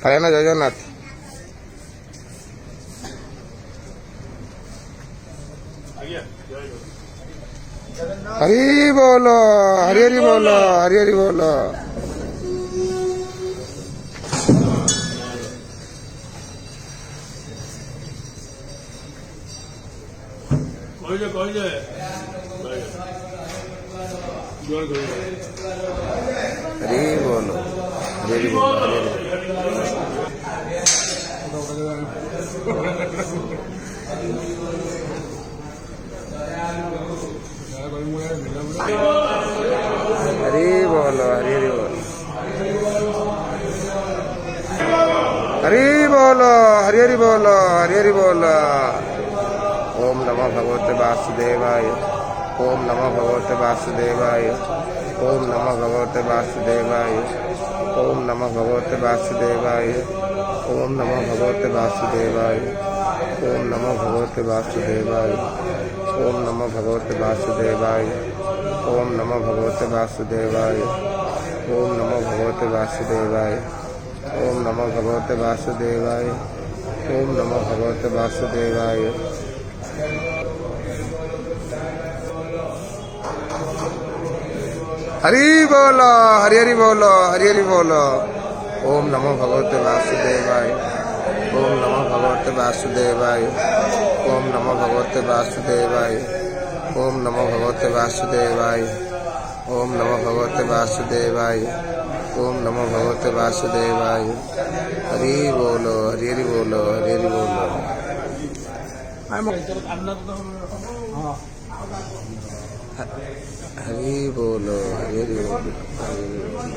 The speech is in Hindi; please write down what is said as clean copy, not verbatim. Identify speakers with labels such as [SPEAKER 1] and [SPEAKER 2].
[SPEAKER 1] পারে না জগন্নাথ। हरी बोलो, हरी हरी बोलो, हरी हरी बोलो। हरी बोलो, हरी हरी बोलो, हरी हरी। हरी बोलो, हरी हरी बोलो, हरी बोलो, हरी हरी बोलो, हरी हरी बोलो। ओम नमो भगवते वासुदेवाय, ओम नमो भगवते वासुदेवाय, ओम नमो भगवते वासुदेवाय, ओम नमो भगवते वासुदेवाय, ओम नमो भगवते वासुदेवाय, ओम नमो भगवते वासुदेवाय, ओम नमो भगवते वासुदेवाय, ओम नमो भगवते वासुदेवाय, ओम नमो भगवते वासुदेवाय, ओम नमो भगवते वासुदेवाय, ओम नमो भगवते वासुदेवाय। हरि बोलो, हरि हरि बोलो, हरि हरि बोलो। ओम नमो भगवते वासुदेवाय, ओम नमो भगवते वासुदेवाय, ओम नमो भगवते वासुदेवाय, ओम नमो भगवते वासुदेवाय, ओम नमो भगवते वासुदेवाय, ओम नमो भगवते वासुदेवाय। हरि बोलो, हरि हरि बोलो, हरि हरि बोलो। हरि बोलो, हरि हरि बोलो, हरि हरि बोलो।